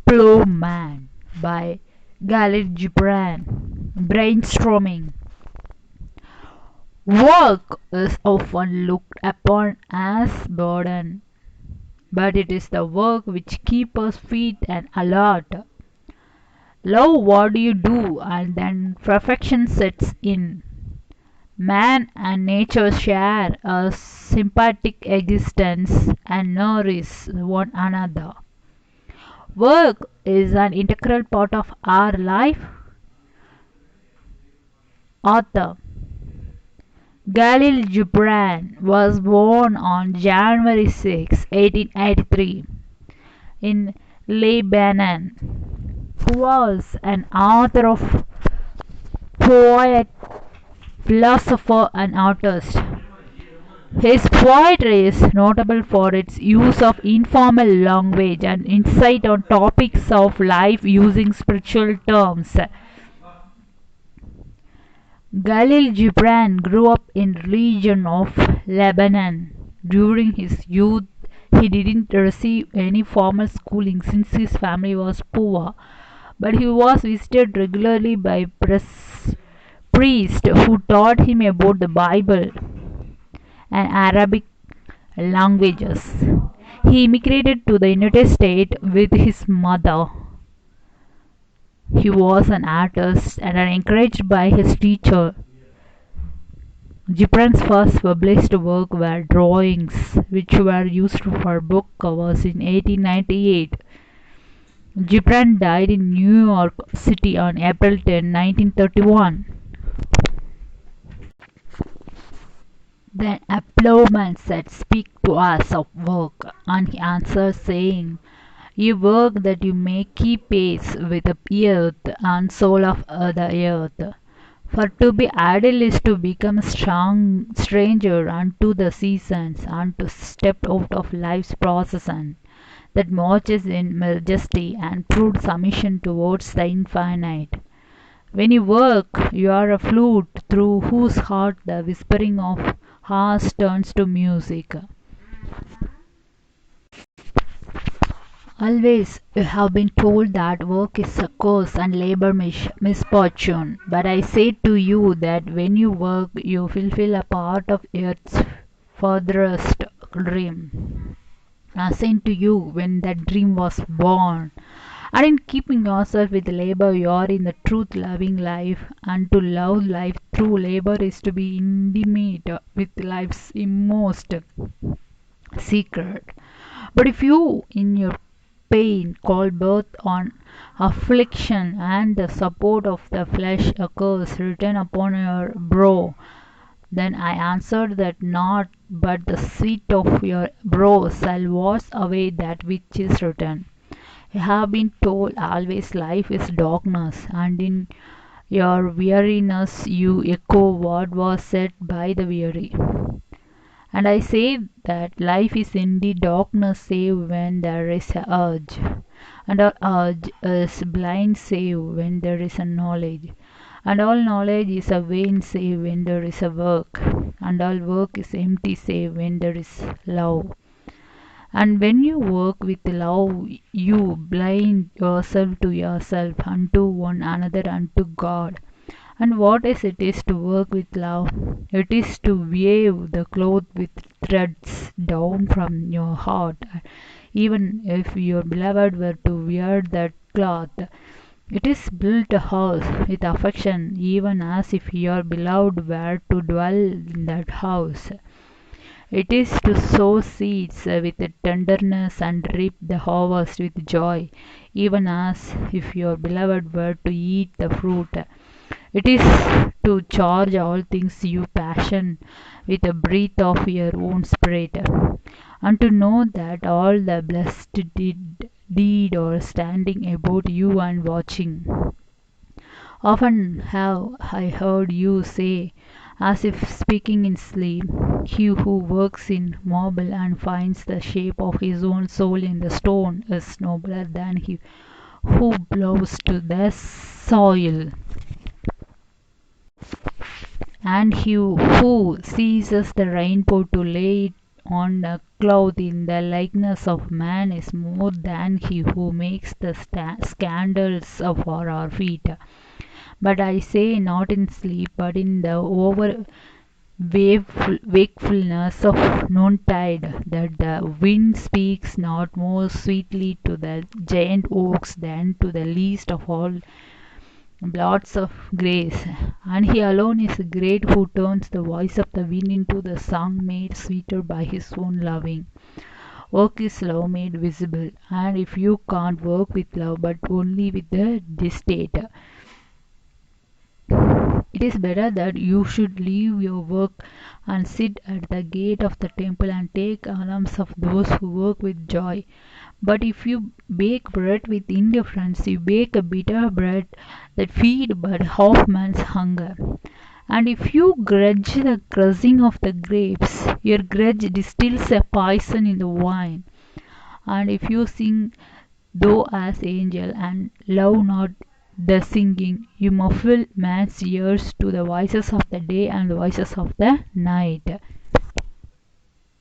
Ploughman by Gibran. Brainstorming. Work is often looked upon as burden, but it is the work which keeps us fit and alert. Love what you do, and then perfection sets in. Man and nature share a sympathetic existence and nourish one another. Work is an integral part of our life. Author Khalil Gibran was born on January 6, 1883, in Lebanon, who was an author of poet, philosopher, and artist. His poetry is notable for its use of informal language and insight on topics of life using spiritual terms. Khalil Gibran grew up in region of Lebanon. During his youth, he didn't receive any formal schooling since his family was poor, but he was visited regularly by priests who taught him about the Bible and Arabic languages. He immigrated to the United States with his mother. He was an artist and encouraged by his teacher. Gibran's first published work were drawings, which were used for book covers in 1898. Gibran died in New York City on April 10, 1931. Then a ploughman said, "Speak to us of work." And he answered, saying, "You work that you may keep pace with the earth and soul of the earth. For to be idle is to become strong stranger unto the seasons, and to step out of life's procession that marches in majesty and proved submission towards the infinite. When you work, you are a flute through whose heart the whispering of hearts turns to music. Always you have been told that work is a curse and labor misfortune. But I say to you that when you work, you fulfill a part of earth's furthest dream. I say to you, when that dream was born, and in keeping yourself with labor, you are in the truth loving life, and to love life through labor is to be intimate with life's inmost secret. But if you, in your pain, call birth on affliction, and the support of the flesh a curse written upon your brow, then I answered that not but the sweat of your brow shall wash away that which is written. You have been told always life is darkness, and in your weariness you echo what was said by the weary. And I say that life is indeed darkness save when there is a urge, and our urge is blind save when there is a knowledge, and all knowledge is a vain save when there is a work, and all work is empty save when there is love. And when you work with love, you blind yourself to yourself, unto one another, unto God. And what is it is to work with love? It is to weave the cloth with threads down from your heart. Even if your beloved were to wear that cloth, it is built a house with affection, even as if your beloved were to dwell in that house. It is to sow seeds with tenderness and reap the harvest with joy, even as if your beloved were to eat the fruit. It is to charge all things you passion with the breath of your own spirit, and to know that all the blessed deed are standing about you and watching. Often have I heard you say, as if speaking in sleep, "He who works in marble and finds the shape of his own soul in the stone is nobler than he who blows to the soil." And he who seizes the rainbow to lay it on a cloth in the likeness of man is more than he who makes the scandals for our feet. But I say not in sleep, but in the wakefulness of noontide, that the wind speaks not more sweetly to the giant oaks than to the least of all blots of grace. And he alone is great who turns the voice of the wind into the song made sweeter by his own loving. Work is love made visible, and if you can't work with love but only with the distate, it is better that you should leave your work and sit at the gate of the temple and take alms of those who work with joy. But if you bake bread with indifference, you bake a bitter bread that feed but half man's hunger. And if you grudge the crushing of the grapes, your grudge distills a poison in the wine. And if you sing thou as angel and love not the singing, you muffle man's ears to the voices of the day and the voices of the night.